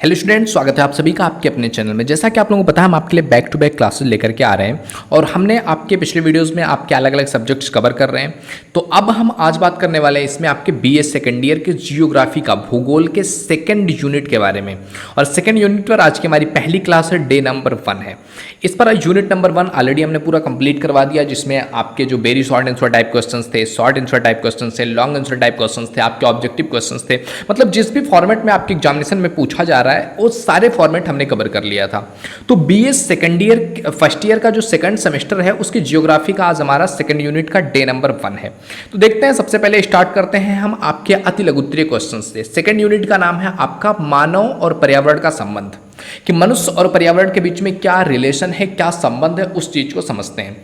Hello students, स्वागत है आप सभी का आपके अपने चैनल में। जैसा कि आप लोगों को पता है, हम आपके लिए बैक टू बैक क्लासेस लेकर के आ रहे हैं और हमने आपके पिछले वीडियोस में आपके अलग अलग सब्जेक्ट्स कवर कर रहे हैं। तो अब हम आज बात करने वाले हैं इसमें आपके बीए सेकेंड ईयर के जियोग्राफी का, भूगोल के सेकेंड यूनिट के बारे में। और सेकेंड यूनिट पर आज की हमारी पहली क्लास है, डे नंबर 1 है। इस पर यूनिट नंबर 1 ऑलरेडी हमने पूरा कंप्लीट करवा दिया, जिसमें आपके जो very short answer type question थे, शॉर्ट आंसर टाइप क्वेश्चन थे, लॉन्ग आंसर टाइप क्वेश्चन थे, आपके ऑब्जेक्टिव क्वेश्चन थे। मतलब जिस भी फॉर्मेट में आपके एग्जामिनेशन में पूछा जा रहा है वो सारे फॉर्मेट हमने कवर कर लिया था। तो BA second year first year का जो सेकंड सेमेस्टर है उसकी जियोग्राफी का आज हमारा सेकंड यूनिट का डे नंबर 1 है। तो देखते हैं, सबसे पहले स्टार्ट करते हैं हम आपके अति लघुत्तरीय क्वेश्चन से। सेकंड यूनिट का नाम है आपका मानव और पर्यावरण का संबंध, कि मनुष्य और पर्यावरण के बीच में क्या रिलेशन है, क्या संबंध है, उस चीज को समझते हैं।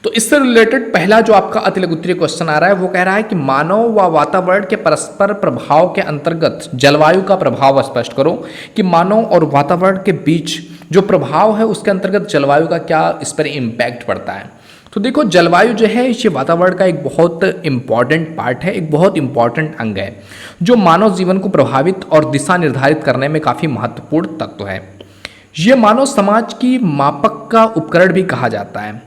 तो इससे रिलेटेड पहला जो आपका अति लघुत्तरीय क्वेश्चन आ रहा है वो कह रहा है कि मानव व वातावरण के परस्पर प्रभाव के अंतर्गत जलवायु का प्रभाव स्पष्ट करो। कि मानव और वातावरण के बीच जो प्रभाव है उसके अंतर्गत जलवायु का क्या इस पर इम्पैक्ट पड़ता है। तो देखो, जलवायु जो है ये वातावरण का एक बहुत इंपॉर्टेंट पार्ट है, एक बहुत इंपॉर्टेंट अंग है जो मानव जीवन को प्रभावित और दिशा निर्धारित करने में काफ़ी महत्वपूर्ण तत्व है। ये मानव समाज की मापक का उपकरण भी कहा जाता है।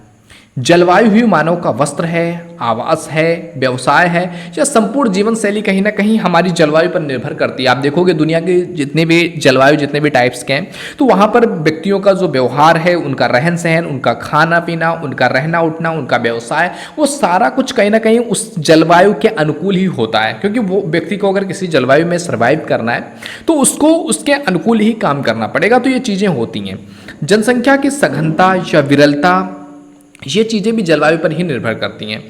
जलवायु ही मानव का वस्त्र है, आवास है, व्यवसाय है, या संपूर्ण जीवन शैली कहीं ना कहीं हमारी जलवायु पर निर्भर करती है। आप देखोगे दुनिया के जितने भी टाइप्स के हैं, तो वहाँ पर व्यक्तियों का जो व्यवहार है, उनका रहन सहन, उनका खाना पीना, उनका रहना उठना, उनका व्यवसाय, वो सारा कुछ कहीं ना कहीं उस जलवायु के अनुकूल ही होता है। क्योंकि वो व्यक्ति को अगर किसी जलवायु में सर्वाइव करना है तो उसको उसके अनुकूल ही काम करना पड़ेगा। तो ये चीज़ें होती हैं। जनसंख्या की सघनता या विरलता, ये चीज़ें भी जलवायु पर ही निर्भर करती हैं।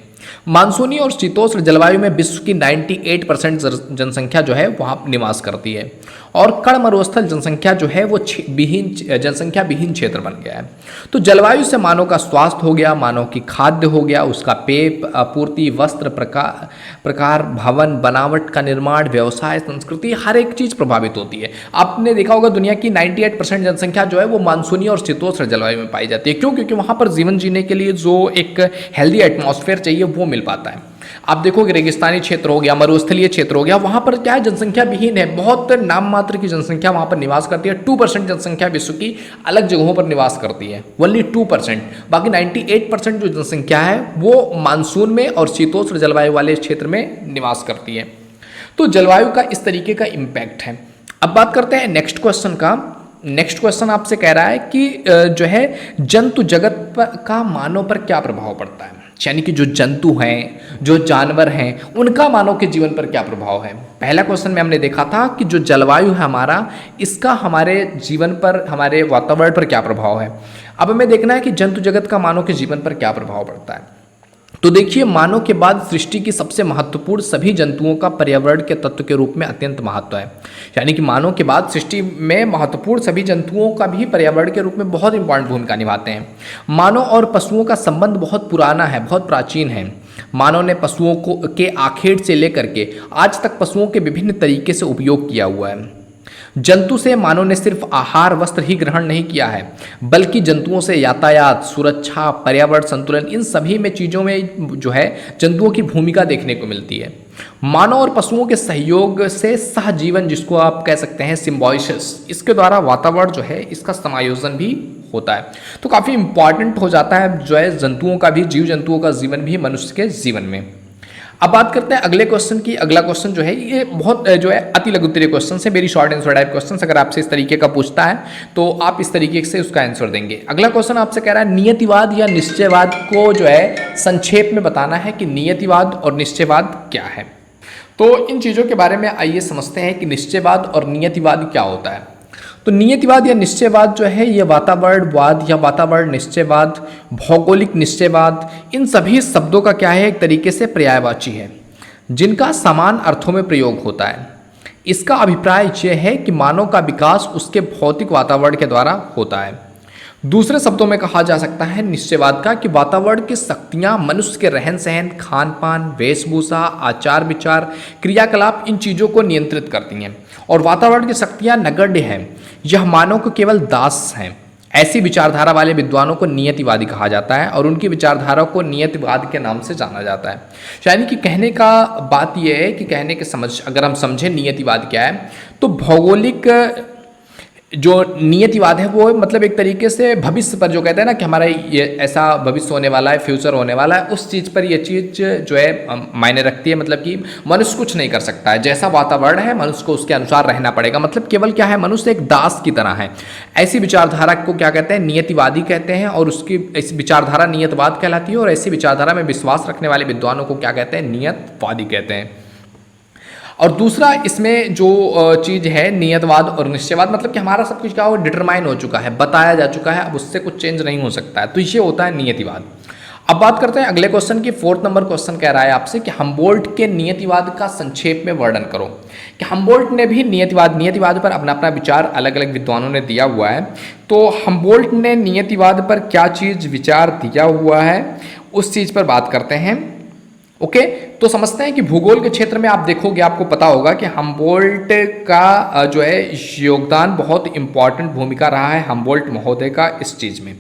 मानसूनी और शीतोष्ण जलवायु में विश्व की 98% जनसंख्या जो है वहाँ निवास करती है, और कण मरुस्थल जनसंख्या जो है वो जनसंख्या विहीन क्षेत्र बन गया है। तो जलवायु से मानव का स्वास्थ्य हो गया, मानव की खाद्य हो गया, उसका पेय आपूर्ति, वस्त्र प्रकार, भवन बनावट का निर्माण, व्यवसाय, संस्कृति, हर एक चीज़ प्रभावित होती है। आपने देखा होगा दुनिया की 98% जनसंख्या जो है वो मानसूनी और शीतोष्ण जलवायु में पाई जाती है। क्यों? क्योंकि वहाँ पर जीवन जीने के लिए जो एक हेल्दी एटमॉस्फेयर चाहिए वो मिल पाता है। आप देखोगे रेगिस्तानी क्षेत्र हो गया, मरुस्थलीय क्षेत्र हो गया, वहां पर क्या है, जनसंख्या विहीन है, बहुत नाम मात्र की जनसंख्या वहां पर निवास करती है। 2% जनसंख्या विश्व की अलग जगहों पर निवास करती है, ओनली 2%। बाकी 98% जो जनसंख्या है वो मानसून में और शीतोष्ण जलवायु वाले क्षेत्र में निवास करती है। तो जलवायु का इस तरीके का इम्पैक्ट है। अब बात करते हैं नेक्स्ट क्वेश्चन का। नेक्स्ट क्वेश्चन आपसे कह रहा है कि जो है जंतु जगत का मानव पर क्या प्रभाव पड़ता है, यानी कि जो जंतु हैं, जो जानवर हैं, उनका मानव के जीवन पर क्या प्रभाव है। पहला क्वेश्चन में हमने देखा था कि जो जलवायु है हमारा, इसका हमारे जीवन पर, हमारे वातावरण पर क्या प्रभाव है। अब हमें देखना है कि जंतु जगत का मानव के जीवन पर क्या प्रभाव पड़ता है। तो देखिए, मानव के बाद सृष्टि की सबसे महत्वपूर्ण सभी जंतुओं का पर्यावरण के तत्व के रूप में अत्यंत महत्व है। यानी कि मानव के बाद सृष्टि में महत्वपूर्ण सभी जंतुओं का भी पर्यावरण के रूप में बहुत इंपॉर्टेंट भूमिका निभाते हैं। मानव और पशुओं का संबंध बहुत पुराना है, बहुत प्राचीन है। मानव ने पशुओं को के आखेट से लेकर के आज तक पशुओं के विभिन्न तरीके से उपयोग किया हुआ है। जंतु से मानव ने सिर्फ आहार वस्त्र ही ग्रहण नहीं किया है, बल्कि जंतुओं से यातायात, सुरक्षा, पर्यावरण संतुलन, इन सभी में चीज़ों में जो है जंतुओं की भूमिका देखने को मिलती है। मानव और पशुओं के सहयोग से सहजीवन, जिसको आप कह सकते हैं सिम्बायोसिस, इसके द्वारा वातावरण जो है इसका समायोजन भी होता है। तो काफ़ी इंपॉर्टेंट हो जाता है जो है जंतुओं का भी, जीव जंतुओं का जीवन भी मनुष्य के जीवन में। अब बात करते हैं अगले क्वेश्चन की। अगला क्वेश्चन जो है ये बहुत जो है अति लघुत्तरीय क्वेश्चन है, very short answer type question. अगर आपसे इस तरीके का पूछता है तो आप इस तरीके से उसका आंसर देंगे। अगला क्वेश्चन आपसे कह रहा है नियतिवाद या निश्चयवाद को जो है संक्षेप में बताना है कि नियतिवाद और निश्चयवाद क्या है। तो इन चीज़ों के बारे में आइए समझते हैं कि निश्चयवाद और नियतिवाद क्या होता है। तो नियतिवाद या निश्चयवाद जो है ये वातावरणवाद या वातावरण निश्चयवाद, भौगोलिक निश्चयवाद, इन सभी शब्दों का क्या है, एक तरीके से पर्यायवाची है जिनका समान अर्थों में प्रयोग होता है। इसका अभिप्राय यह है कि मानव का विकास उसके भौतिक वातावरण के द्वारा होता है। दूसरे शब्दों में कहा जा सकता है निश्चयवाद का कि वातावरण की शक्तियाँ मनुष्य के रहन सहन, खान पान, वेशभूषा, आचार विचार, क्रियाकलाप, इन चीज़ों को नियंत्रित करती हैं। और वातावरण की शक्तियाँ नगण्य हैं, यह मानव को केवल दास हैं। ऐसी विचारधारा वाले विद्वानों को नियतिवादी कहा जाता है और उनकी विचारधारा को नियतिवाद के नाम से जाना जाता है। यानी कि कहने का बात यह है कि कहने के समझ अगर हम समझें नियतिवाद क्या है, तो भौगोलिक जो नियतिवाद है वो मतलब एक तरीके से भविष्य पर, जो कहते हैं ना कि हमारा ये ऐसा भविष्य होने वाला है, फ्यूचर होने वाला है, उस चीज़ पर ये चीज़ जो है मायने रखती है। मतलब कि मनुष्य कुछ नहीं कर सकता है, जैसा वातावरण है मनुष्य को उसके अनुसार रहना पड़ेगा। मतलब केवल क्या है, मनुष्य एक दास की तरह है। ऐसी विचारधारा को क्या कहते हैं, नियतिवादी कहते हैं। और उसकी ऐसी विचारधारा नियतवाद कहलाती है। और ऐसी विचारधारा में विश्वास रखने वाले विद्वानों को क्या कहते हैं, नियतवादी कहते हैं। और दूसरा इसमें जो चीज़ है नियतवाद और निश्चयवाद, मतलब कि हमारा सब कुछ क्या हो डिटरमाइन हो चुका है, बताया जा चुका है, अब उससे कुछ चेंज नहीं हो सकता है, तो ये होता है नियतिवाद। अब बात करते हैं अगले क्वेश्चन की। 4th नंबर क्वेश्चन कह रहा है आपसे कि हम्बोल्ट के नियतिवाद का संक्षेप में वर्णन करो। कि हम्बोल्ट ने भी नियतिवाद पर अपना अपना विचार अलग अलग विद्वानों ने दिया हुआ है। तो हम्बोल्ट ने नियतिवाद पर क्या चीज़ विचार दिया हुआ है, उस चीज़ पर बात करते हैं। ओके, तो समझते हैं कि भूगोल के क्षेत्र में आप देखोगे, आपको पता होगा कि हम्बोल्ट का जो है योगदान बहुत इंपॉर्टेंट भूमिका रहा है हम्बोल्ट महोदय का इस चीज़ में।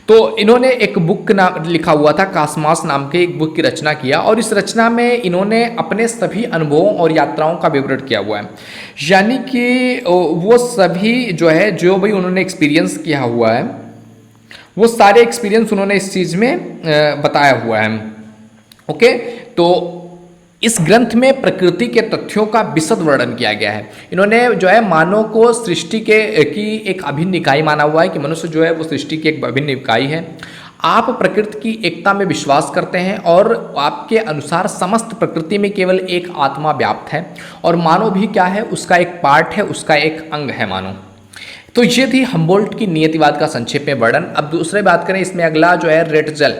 तो इन्होंने एक बुक नाम लिखा हुआ था, कास्मास नाम के एक बुक की रचना किया। और इस रचना में इन्होंने अपने सभी अनुभवों और यात्राओं का विवरण किया हुआ है। यानी कि वो सभी जो है, जो भी उन्होंने एक्सपीरियंस किया हुआ है, वो सारे एक्सपीरियंस उन्होंने इस चीज़ में बताया हुआ है। ओके, तो इस ग्रंथ में प्रकृति के तथ्यों का विशद वर्णन किया गया है। इन्होंने जो है मानव को सृष्टि की एक अभिन्न इकाई माना हुआ है, कि मनुष्य जो है वो सृष्टि की एक अभिन्न इकाई है। आप प्रकृति की एकता में विश्वास करते हैं और आपके अनुसार समस्त प्रकृति में केवल एक आत्मा व्याप्त है, और मानव भी क्या है, उसका एक पार्ट है, उसका एक अंग है मानव। तो ये थी हम्बोल्ट की नियतिवाद का संक्षेप में वर्णन। अब दूसरे बात करें इसमें, अगला जो है रेटजल।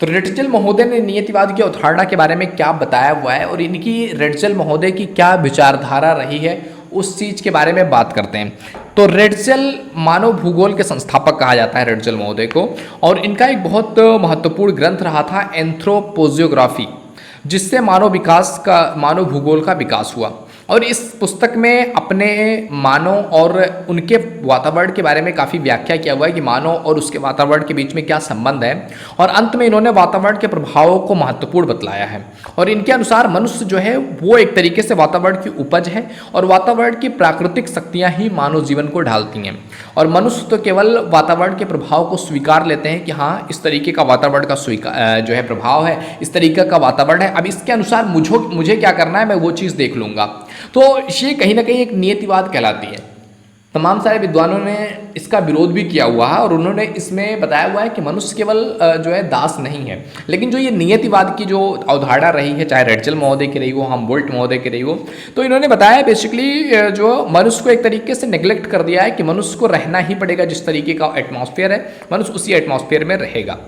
तो रेटजल महोदय ने नियतिवाद की अवधारणा के बारे में क्या बताया हुआ है, और इनकी रेटजल महोदय की क्या विचारधारा रही है, उस चीज़ के बारे में बात करते हैं। तो रेटजल मानव भूगोल के संस्थापक कहा जाता है रेटजल महोदय को। और इनका एक बहुत महत्वपूर्ण ग्रंथ रहा था एंथ्रोपोजियोग्राफी, जिससे मानव भूगोल का विकास हुआ। और इस पुस्तक में अपने मानव और उनके वातावरण के बारे में काफ़ी व्याख्या किया हुआ है, कि मानव और उसके वातावरण के बीच में क्या संबंध है। और अंत में इन्होंने वातावरण के प्रभावों को महत्वपूर्ण बतलाया है। और इनके अनुसार मनुष्य जो है वो एक तरीके से वातावरण की उपज है, और वातावरण की प्राकृतिक शक्तियाँ ही मानव जीवन को ढालती हैं। और मनुष्य तो केवल वातावरण के प्रभाव को स्वीकार लेते हैं, कि हाँ इस तरीके का वातावरण का जो है प्रभाव है, इस तरीके का वातावरण है, अब इसके अनुसार मुझे क्या करना है, मैं वो चीज़ देख लूँगा। तो ये कहीं ना कहीं एक नियतिवाद कहलाती है। तमाम सारे विद्वानों ने इसका विरोध भी किया हुआ है, और उन्होंने इसमें बताया हुआ है कि मनुष्य केवल जो है दास नहीं है। लेकिन जो ये नियतिवाद की जो अवधारणा रही है, चाहे रेटजल महोदय की रही हो, हम्बोल्ट महोदय की रही हो, तो इन्होंने बताया बेसिकली जो मनुष्य को एक तरीके से नेग्लेक्ट कर दिया है, कि मनुष्य को रहना ही पड़ेगा, जिस तरीके का एटमॉस्फेयर है मनुष्य उसी एटमॉस्फेयर में रहेगा।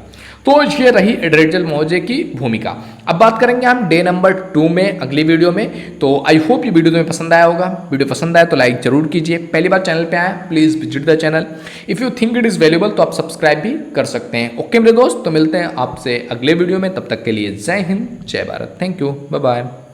तो ये रही रेटजल महोदय की भूमिका। अब बात करेंगे हम डे नंबर 2 में अगली वीडियो में। तो आई होप ये वीडियो तुम्हें पसंद आया होगा। वीडियो पसंद आया तो लाइक जरूर कीजिए। पहली बार चैनल पे आए please visit the channel. If you think it is valuable तो आप सब्सक्राइब भी कर सकते हैं। ओके मेरे दोस्त, तो मिलते हैं आपसे अगले वीडियो में। तब तक के लिए जय हिंद, जय Bharat, thank you, bye bye.